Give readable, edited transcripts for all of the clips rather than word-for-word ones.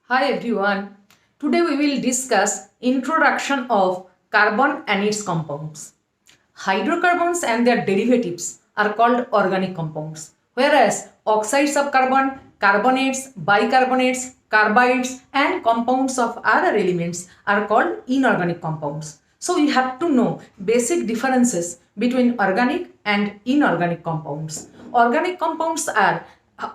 Hi everyone. Today we will discuss introduction of carbon and its compounds. Hydrocarbons and their derivatives are called organic compounds, whereas oxides of carbon, carbonates, bicarbonates, carbides and compounds of other elements are called inorganic compounds. So you have to know basic differences between organic and inorganic compounds. Organic compounds are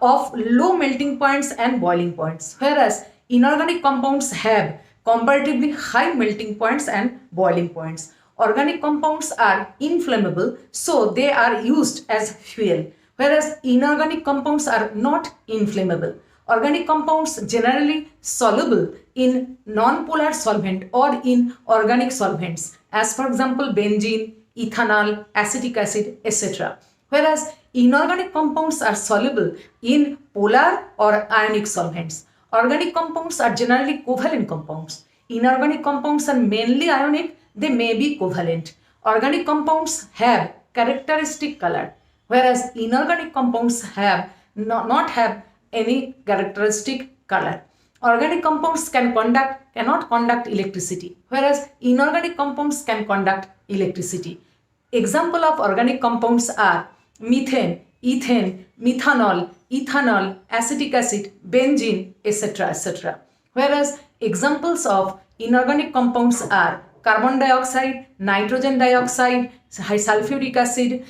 of low melting points and boiling points, whereas inorganic compounds have comparatively high melting points and boiling points. Organic compounds are inflammable, so they are used as fuel, whereas inorganic compounds are not inflammable. Organic compounds generally soluble in non-polar solvent or in organic solvents, as for example benzene, ethanol, acetic acid, etc. Whereas inorganic compounds are soluble in polar or ionic solvents. Organic compounds are generally covalent compounds. Inorganic compounds are mainly ionic, they may be covalent. Organic compounds have characteristic color, whereas inorganic compounds have not have any characteristic color. Organic compounds cannot conduct electricity, whereas inorganic compounds can conduct electricity. Example of organic compounds are methane, ethane, methanol, ethanol, acetic acid, benzene, etc. etc. Whereas examples of inorganic compounds are carbon dioxide, nitrogen dioxide, sulfuric acid,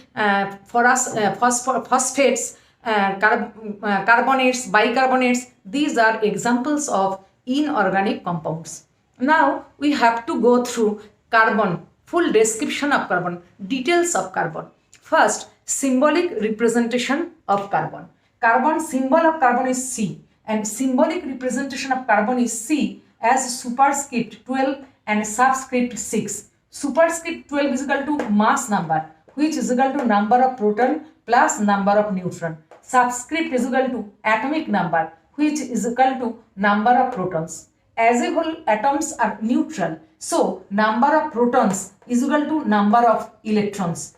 phosphates, carbonates, bicarbonates. These are examples of inorganic compounds. Now we have to go through carbon, full description of carbon, details of carbon. First, symbolic representation of carbon. Carbon symbol of carbon is C, and symbolic representation of carbon is C as superscript 12 and subscript 6. Superscript 12 is equal to mass number, which is equal to number of proton plus number of neutron. Subscript is equal to atomic number, which is equal to number of protons. As a whole, atoms are neutral, so number of protons is equal to number of electrons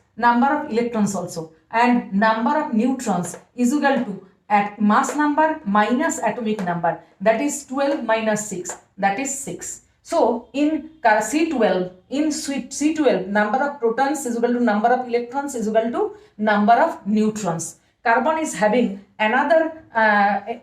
also, and number of neutrons is equal to at mass number minus atomic number, that is 12 minus 6, that is 6. So in C12 number of protons is equal to number of electrons is equal to number of neutrons. Carbon is having another atomic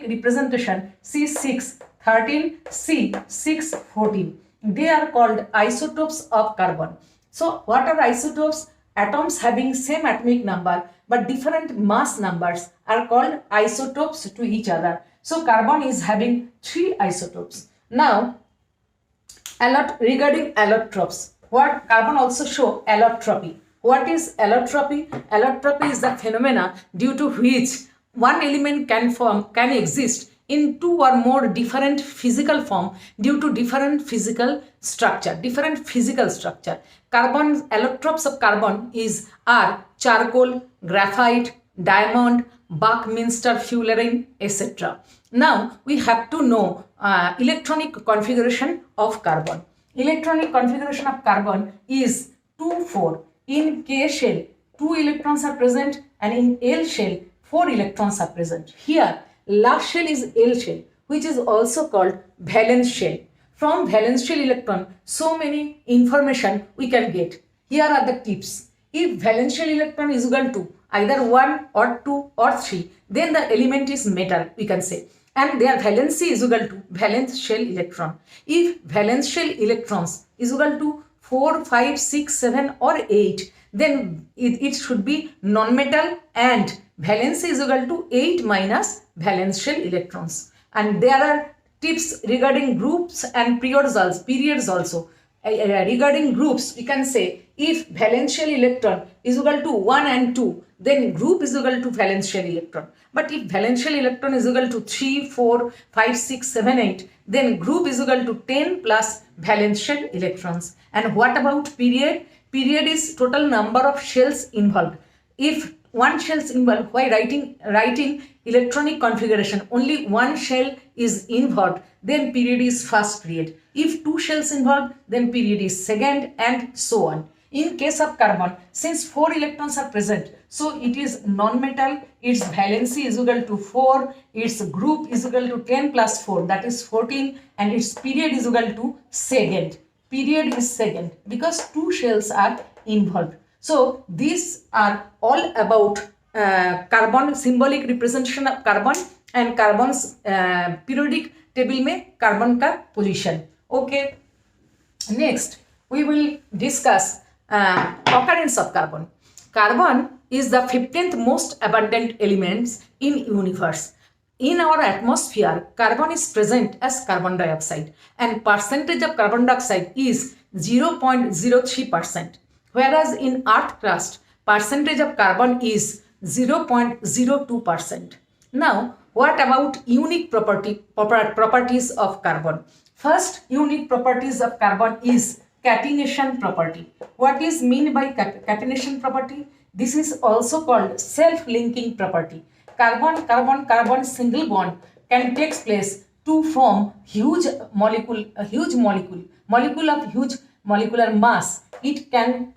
representation C6 13 C6 14. They are called isotopes of carbon. So what are isotopes? Atoms having same atomic number but different mass numbers are called isotopes to each other. So carbon is having 3 isotopes. Now regarding allotropes, what carbon also show allotropy. What is allotropy? Allotropy is the phenomena due to which one element can exist in 2 or more different physical form due to different physical structure. Carbon allotropes of carbon are charcoal, graphite, diamond, Buckminster fullerene, etc. Now we have to know electronic configuration of carbon. Electronic configuration of carbon is 2,4. In K shell, 2 electrons are present, and in L shell, 4 electrons are present. Here, last shell is L shell, which is also called valence shell. From valence shell electron, so many information we can get. Here are the tips. If valence shell electron is equal to either 1 or 2 or 3, then the element is metal, we can say. And their valency is equal to valence shell electron. If valence shell electrons is equal to 4, 5, 6, 7 or 8, then it should be non-metal and valency is equal to 8 minus valence shell electrons. And there are tips regarding groups and periods also. Regarding groups, we can say if valence shell electron is equal to 1 and 2, then group is equal to valence shell electron. But if valence shell electron is equal to 3, 4, 5, 6, 7, 8, then group is equal to 10 plus valence shell electrons. And what about period? Period is total number of shells involved. If one shell is involved, while writing electronic configuration, only one shell is involved, then period is first period. If 2 shells involved, then period is second, and so on. In case of carbon, since 4 electrons are present, so it is non-metal, its valency is equal to 4, its group is equal to 10 plus 4, that is 14, and its period is equal to second. Period is second because 2 shells are involved. So these are all about carbon, symbolic representation of carbon and carbon's periodic table में carbon का position. Okay. Next, we will discuss occurrence of carbon. Carbon is the 15th most abundant elements in universe. In our atmosphere, carbon is present as carbon dioxide and percentage of carbon dioxide is 0.03%. Whereas in earth crust, percentage of carbon is 0.02%. Now, what about unique properties of carbon? First unique properties of carbon is catenation property. What is meant by catenation property? This is also called self-linking property. Carbon single bond can take place to form huge molecule of huge molecular mass. It can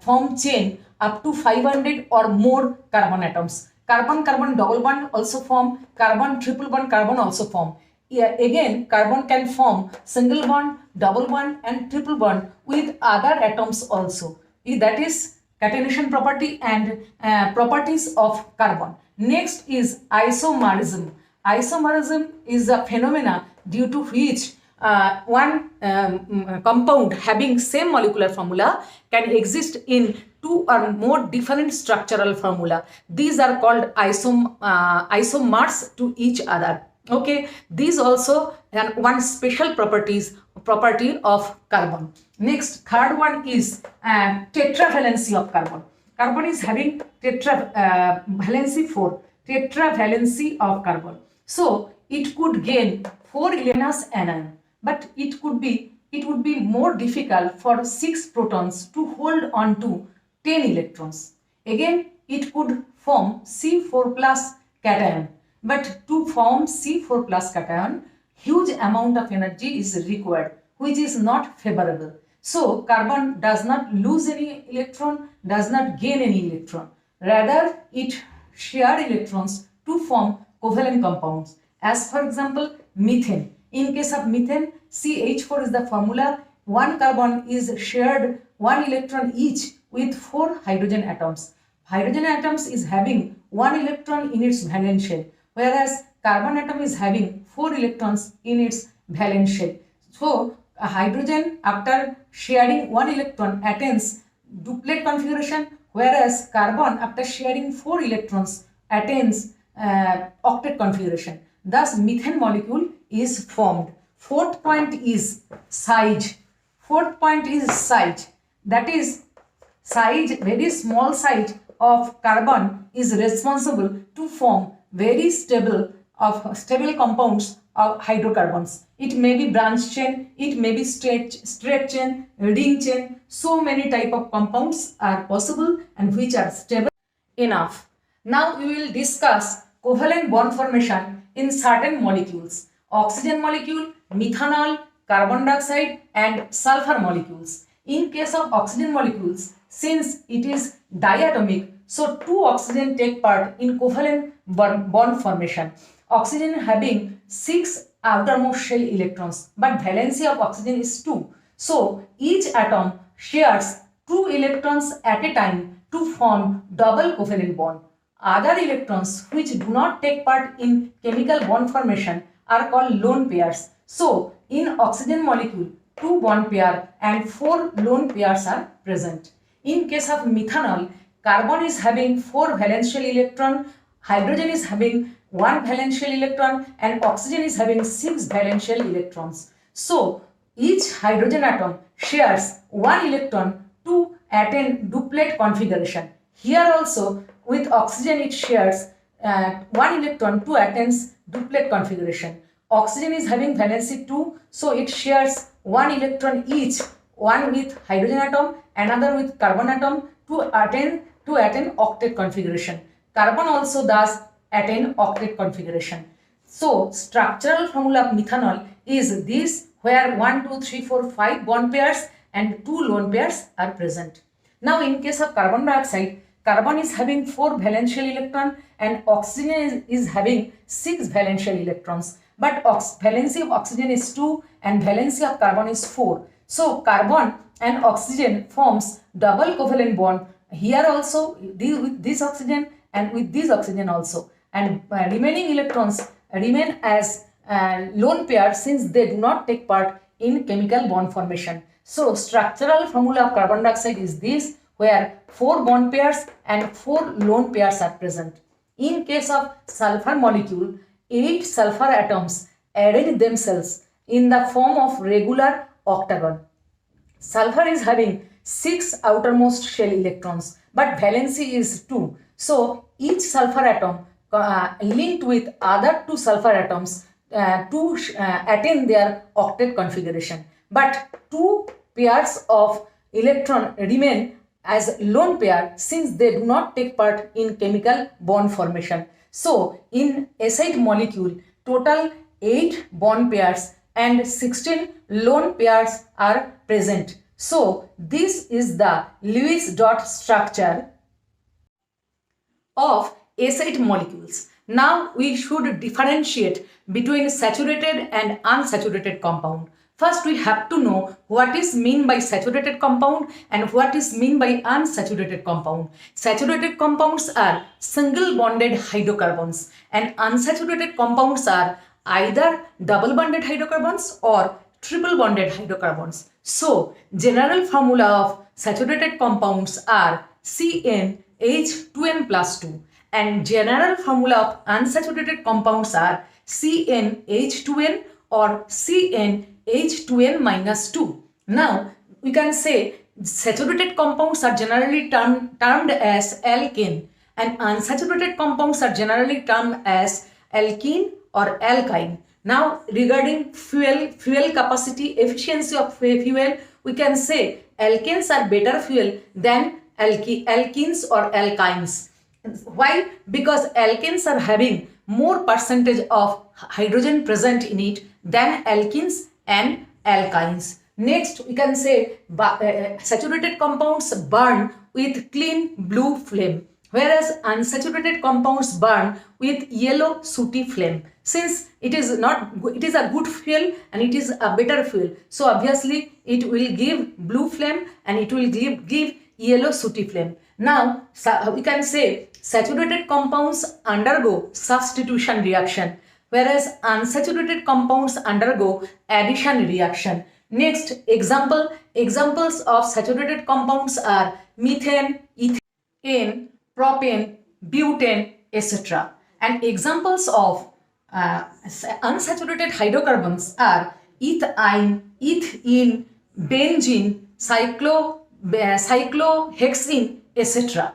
form chain up to 500 or more carbon atoms. Carbon double bond also form, carbon triple bond carbon also form. Again, carbon can form single bond, double bond and triple bond with other atoms also. That is catenation property and properties of carbon. Next is isomerism. Isomerism is a phenomena due to which one compound having same molecular formula can exist in 2 or more different structural formula. These are called isomers to each other. Okay, these also one special property of carbon. Next, third one is tetravalency of carbon. Carbon is having valency 4, tetravalency of carbon. So it could gain 4 electrons anion, but it would be more difficult for 6 protons to hold on to 10 electrons. Again, it could form C4 plus cation. But to form C4 plus cation, huge amount of energy is required, which is not favorable. So carbon does not lose any electron, does not gain any electron. Rather, it shares electrons to form covalent compounds. As for example, methane. In case of methane, CH4 is the formula. One carbon is shared 1 electron each with 4 hydrogen atoms. Hydrogen atoms is having 1 electron in its valence shell, whereas carbon atom is having 4 electrons in its valence shell. So a hydrogen after sharing 1 electron attains duplet configuration, whereas carbon after sharing 4 electrons attains octet configuration. Thus methane molecule is formed. Fourth point is size. That is size, very small size of carbon is responsible to form very stable compounds of hydrocarbons. It may be branch chain, it may be straight chain, ring chain. So many type of compounds are possible and which are stable enough. Now we will discuss covalent bond formation in certain molecules. Oxygen molecule, methanol, carbon dioxide and sulfur molecules. In case of oxygen molecules, since it is diatomic, so 2 oxygen take part in covalent bond formation. Oxygen having 6 outermost shell electrons, but valency of oxygen is 2. So each atom shares 2 electrons at a time to form double covalent bond. Other electrons which do not take part in chemical bond formation are called lone pairs. So in oxygen molecule, 2 bond pair and 4 lone pairs are present. In case of methanol, carbon is having 4 valence shell electron, hydrogen is having 1 valence shell electron and oxygen is having 6 valence shell electrons. So each hydrogen atom shares 1 electron to attain duplet configuration. Here also with oxygen it shares 1 electron to attain duplet configuration. Oxygen is having valency 2, so it shares 1 electron each, one with hydrogen atom, another with carbon atom to attain octet configuration. Carbon also does attain octet configuration. So structural formula of methanol is this, where 1, 2, 3, 4, 5 bond pairs and 2 lone pairs are present. Now in case of carbon dioxide, carbon is having 4 valential electron and oxygen is having 6 valential electrons. But valency of oxygen is 2 and valency of carbon is 4. So carbon and oxygen forms double covalent bond here also with this oxygen and with this oxygen also. And remaining electrons remain as lone pair since they do not take part in chemical bond formation. So structural formula of carbon dioxide is this, where 4 bond pairs and 4 lone pairs are present. In case of sulfur molecule, 8 sulfur atoms arrange themselves in the form of regular octagon. Sulfur is having 6 outermost shell electrons, but valency is 2. So each sulfur atom linked with other 2 sulfur atoms to attain their octet configuration. But 2 pairs of electron remain as lone pair since they do not take part in chemical bond formation. So in acid molecule, total 8 bond pairs and 16 lone pairs are present. So this is the Lewis dot structure of acid molecules. Now we should differentiate between saturated and unsaturated compound. First we have to know what is meant by saturated compound and what is meant by unsaturated compound. Saturated compounds are single bonded hydrocarbons and unsaturated compounds are either double bonded hydrocarbons or triple bonded hydrocarbons. So general formula of saturated compounds are CnH2n plus 2 and general formula of unsaturated compounds are CnH2n or CnH2n minus 2. Now we can say saturated compounds are generally termed as alkane and unsaturated compounds are generally termed as alkene or alkyne. Now regarding fuel capacity, efficiency of fuel, we can say alkanes are better fuel than alkenes or alkynes. Why? Because alkanes are having more percentage of hydrogen present in it than alkenes and alkynes. Next, we can say saturated compounds burn with clean blue flame, whereas unsaturated compounds burn with yellow sooty flame. Since it is a good fuel and it is a better fuel, so obviously it will give blue flame and it will give yellow sooty flame. Now we can say saturated compounds undergo substitution reaction, whereas unsaturated compounds undergo addition reaction. Next, examples of saturated compounds are methane, ethane, propane, butane, etc. And examples of unsaturated hydrocarbons are ethine, ethene, benzene, cyclohexene, etc.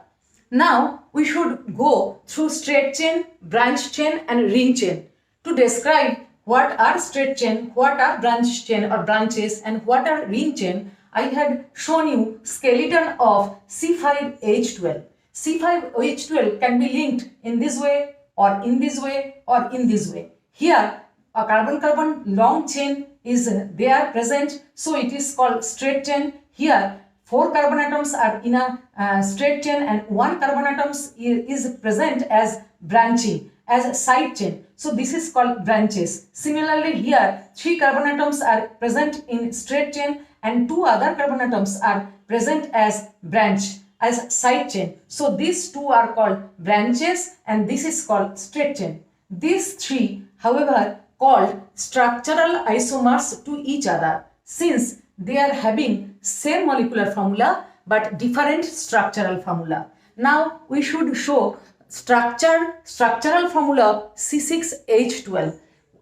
Now we should go through straight chain, branch chain and ring chain to describe what are straight chain, what are branch chain or branches and what are ring chain. I had shown you skeleton of C5H12. C5H12 can be linked in this way or in this way or in this way. Here a carbon-carbon long chain is there present, so it is called straight chain. Here 4 carbon atoms are in a straight chain and 1 carbon atom is present as branching, as a side chain. So this is called branches. Similarly here 3 carbon atoms are present in straight chain and 2 other carbon atoms are present as branch, as side chain. So these 2 are called branches and this is called straight chain. These 3, however, called structural isomers to each other since they are having same molecular formula but different structural formula. Now we should show structural formula of C6H12.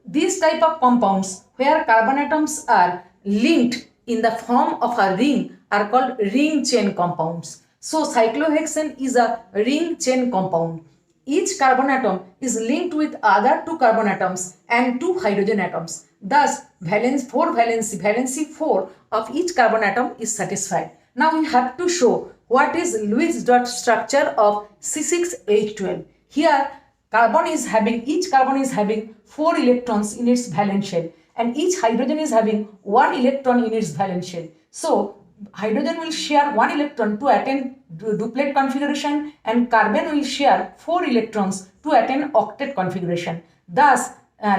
These type of compounds where carbon atoms are linked in the form of a ring are called ring chain compounds. So cyclohexane is a ring chain compound. Each carbon atom is linked with other 2 carbon atoms and 2 hydrogen atoms. Thus, valency 4 of each carbon atom is satisfied. Now we have to show what is Lewis dot structure of C6H12. Here, each carbon is having 4 electrons in its valence shell and each hydrogen is having 1 electron in its valence shell. So, hydrogen will share 1 electron to attain duplet configuration, and carbon will share 4 electrons to attain octet configuration. Thus,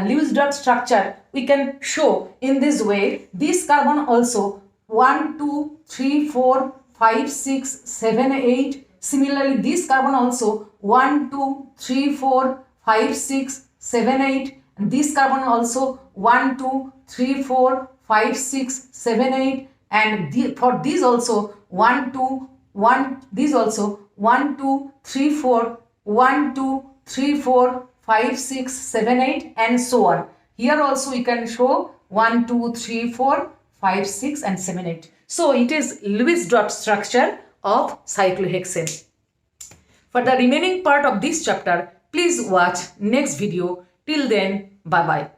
Lewis dot structure we can show in this way. This carbon also 1, 2, 3, 4, 5, 6, 7, 8. Similarly, this carbon also 1, 2, 3, 4, 5, 6, 7, 8. And this carbon also 1, 2, 3, 4, 5, 6, 7, 8. And for these also 1, 2, 1, these also 1, 2, 3, 4, 1, 2, 3, 4, 5, 6, 7, 8, and so on. Here also we can show 1, 2, 3, 4, 5, 6, and 7, 8. So it is Lewis dot structure of cyclohexane. For the remaining part of this chapter, please watch next video. Till then, bye bye.